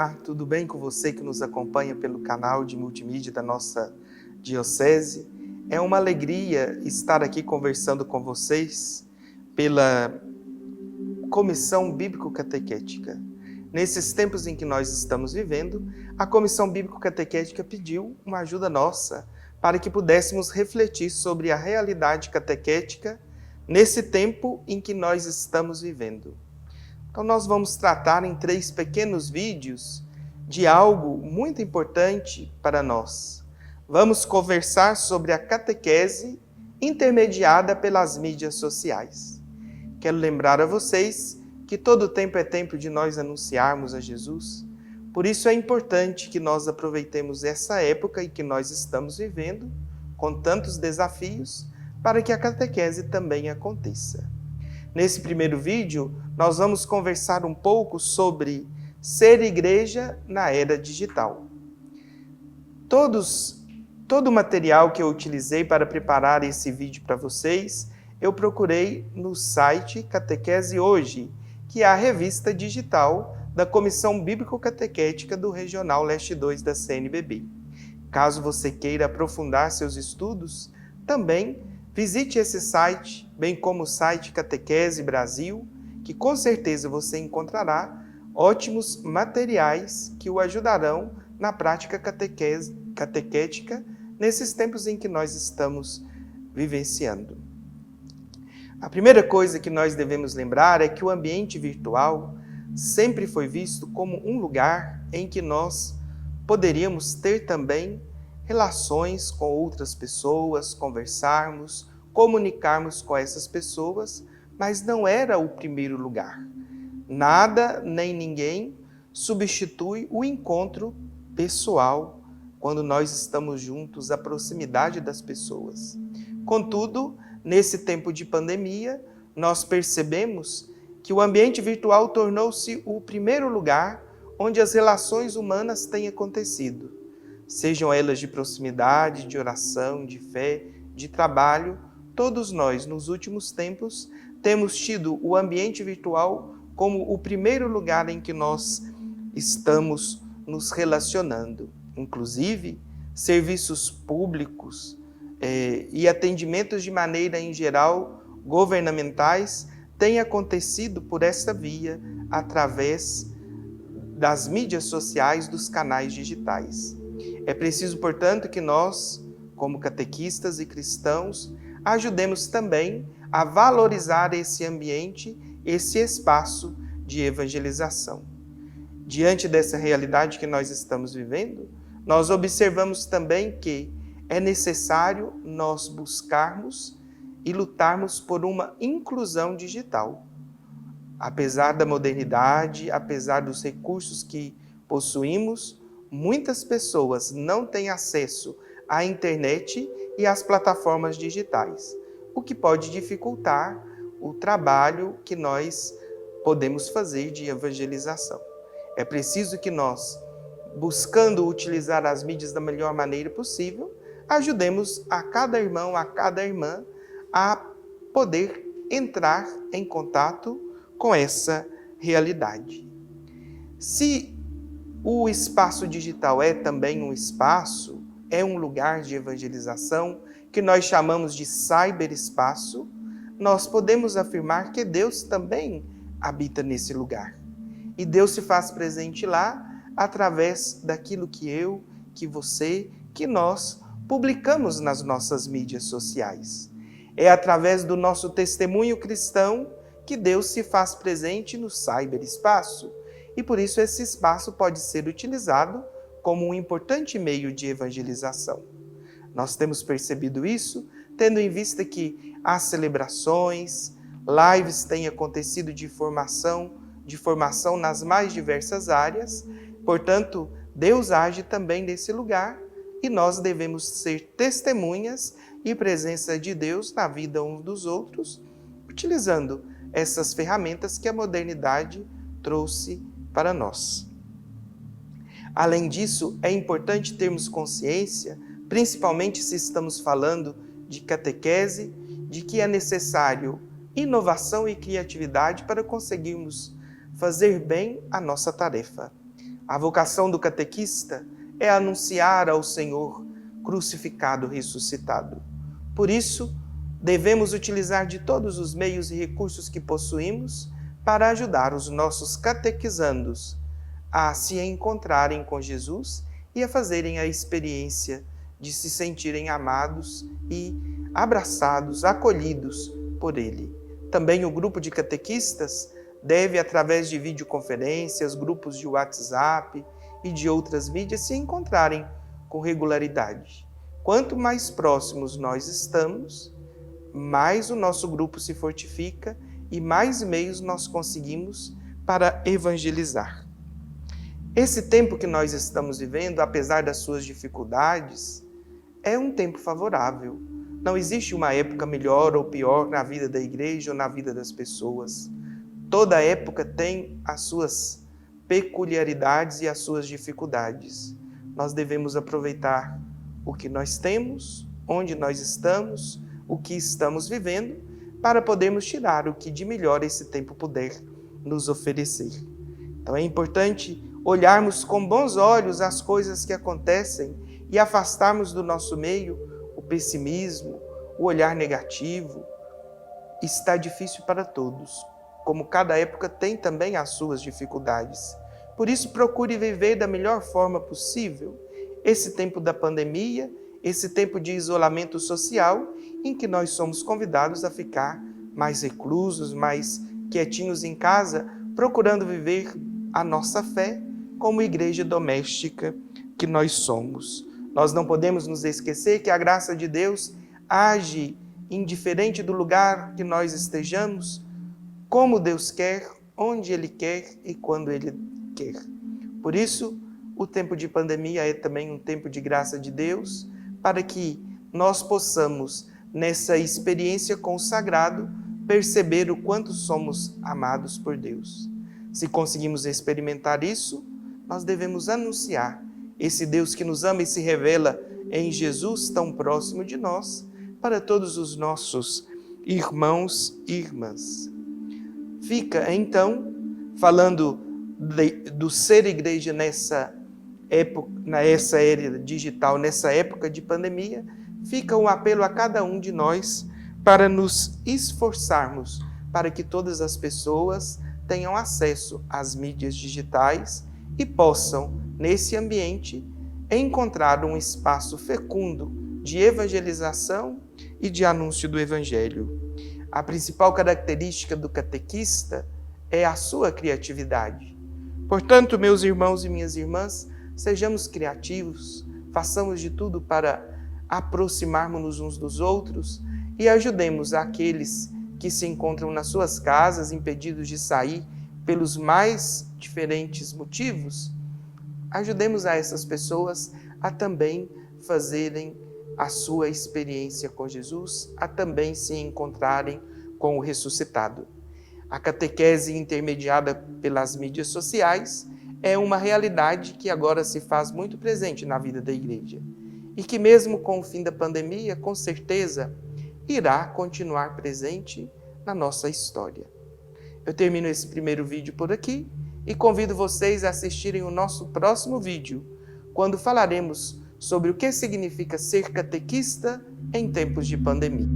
Olá, tudo bem com você que nos acompanha pelo canal de multimídia da nossa diocese? É uma alegria estar aqui conversando com vocês pela Comissão Bíblico-Catequética. Nesses tempos em que nós estamos vivendo, a Comissão Bíblico-Catequética pediu uma ajuda nossa para que pudéssemos refletir sobre a realidade catequética nesse tempo em que nós estamos vivendo. Então nós vamos tratar em 3 pequenos vídeos de algo muito importante para nós. Vamos conversar sobre a catequese intermediada pelas mídias sociais. Quero lembrar a vocês que todo tempo é tempo de nós anunciarmos a Jesus. Por isso é importante que nós aproveitemos essa época em que nós estamos vivendo, com tantos desafios, para que a catequese também aconteça. Nesse primeiro vídeo, nós vamos conversar um pouco sobre ser igreja na era digital. Todo o material que eu utilizei para preparar esse vídeo para vocês, eu procurei no site Catequese Hoje, que é a revista digital da Comissão Bíblico-Catequética do Regional Leste 2 da CNBB. Caso você queira aprofundar seus estudos, também visite esse site, bem como o site Catequese Brasil, que com certeza você encontrará ótimos materiais que o ajudarão na prática catequética nesses tempos em que nós estamos vivenciando. A primeira coisa que nós devemos lembrar é que o ambiente virtual sempre foi visto como um lugar em que nós poderíamos ter também relações com outras pessoas, conversarmos, comunicarmos com essas pessoas, mas não era o primeiro lugar. Nada nem ninguém substitui o encontro pessoal quando nós estamos juntos, a proximidade das pessoas. Contudo, nesse tempo de pandemia, nós percebemos que o ambiente virtual tornou-se o primeiro lugar onde as relações humanas têm acontecido. Sejam elas de proximidade, de oração, de fé, de trabalho, todos nós, nos últimos tempos, temos tido o ambiente virtual como o primeiro lugar em que nós estamos nos relacionando. Inclusive, serviços públicos e atendimentos de maneira em geral governamentais têm acontecido por essa via, através das mídias sociais, dos canais digitais. É preciso, portanto, que nós, como catequistas e cristãos, ajudemos também a valorizar esse ambiente, esse espaço de evangelização. Diante dessa realidade que nós estamos vivendo, nós observamos também que é necessário nós buscarmos e lutarmos por uma inclusão digital. Apesar da modernidade, apesar dos recursos que possuímos, muitas pessoas não têm acesso à internet e às plataformas digitais, o que pode dificultar o trabalho que nós podemos fazer de evangelização. É preciso que nós, buscando utilizar as mídias da melhor maneira possível, ajudemos a cada irmão, a cada irmã a poder entrar em contato com essa realidade. Se o espaço digital é também um espaço, é um lugar de evangelização, que nós chamamos de cyberespaço, nós podemos afirmar que Deus também habita nesse lugar. E Deus se faz presente lá através daquilo que eu, que você, que nós publicamos nas nossas mídias sociais. É através do nosso testemunho cristão que Deus se faz presente no cyberespaço. E por isso esse espaço pode ser utilizado como um importante meio de evangelização. Nós temos percebido isso, tendo em vista que as celebrações, lives têm acontecido de formação nas mais diversas áreas. Portanto, Deus age também nesse lugar e nós devemos ser testemunhas e presença de Deus na vida uns dos outros, utilizando essas ferramentas que a modernidade trouxe para nós. Além disso, é importante termos consciência, principalmente se estamos falando de catequese, de que é necessário inovação e criatividade para conseguirmos fazer bem a nossa tarefa. A vocação do catequista é anunciar ao Senhor crucificado, ressuscitado. Por isso, devemos utilizar de todos os meios e recursos que possuímos para ajudar os nossos catequizandos a se encontrarem com Jesus e a fazerem a experiência de se sentirem amados e abraçados, acolhidos por Ele. Também o grupo de catequistas deve, através de videoconferências, grupos de WhatsApp e de outras mídias, se encontrarem com regularidade. Quanto mais próximos nós estamos, mais o nosso grupo se fortifica e mais meios nós conseguimos para evangelizar. Esse tempo que nós estamos vivendo, apesar das suas dificuldades, é um tempo favorável. Não existe uma época melhor ou pior na vida da igreja ou na vida das pessoas. Toda época tem as suas peculiaridades e as suas dificuldades. Nós devemos aproveitar o que nós temos, onde nós estamos, o que estamos vivendo, para podermos tirar o que de melhor esse tempo puder nos oferecer. Então é importante olharmos com bons olhos as coisas que acontecem e afastarmos do nosso meio o pessimismo, o olhar negativo. Está difícil para todos, como cada época tem também as suas dificuldades. Por isso, procure viver da melhor forma possível esse tempo da pandemia, esse tempo de isolamento social, em que nós somos convidados a ficar mais reclusos, mais quietinhos em casa, procurando viver a nossa fé como igreja doméstica que nós somos. Nós não podemos nos esquecer que a graça de Deus age indiferente do lugar que nós estejamos, como Deus quer, onde Ele quer e quando Ele quer. Por isso, o tempo de pandemia é também um tempo de graça de Deus, para que nós possamos, nessa experiência com o sagrado, perceber o quanto somos amados por Deus. Se conseguimos experimentar isso, nós devemos anunciar esse Deus que nos ama e se revela em Jesus tão próximo de nós, para todos os nossos irmãos e irmãs. Fica, então, falando do ser igreja nessa era digital, nessa época de pandemia, fica um apelo a cada um de nós para nos esforçarmos para que todas as pessoas tenham acesso às mídias digitais e possam, nesse ambiente, encontrar um espaço fecundo de evangelização e de anúncio do Evangelho. A principal característica do catequista é a sua criatividade. Portanto, meus irmãos e minhas irmãs, sejamos criativos, façamos de tudo para aproximarmos-nos uns dos outros e ajudemos aqueles que se encontram nas suas casas, impedidos de sair pelos mais diferentes motivos. Ajudemos a essas pessoas a também fazerem a sua experiência com Jesus, a também se encontrarem com o ressuscitado. A catequese intermediada pelas mídias sociais é uma realidade que agora se faz muito presente na vida da igreja e que mesmo com o fim da pandemia, com certeza, irá continuar presente na nossa história. Eu termino esse primeiro vídeo por aqui e convido vocês a assistirem o nosso próximo vídeo, quando falaremos sobre o que significa ser catequista em tempos de pandemia.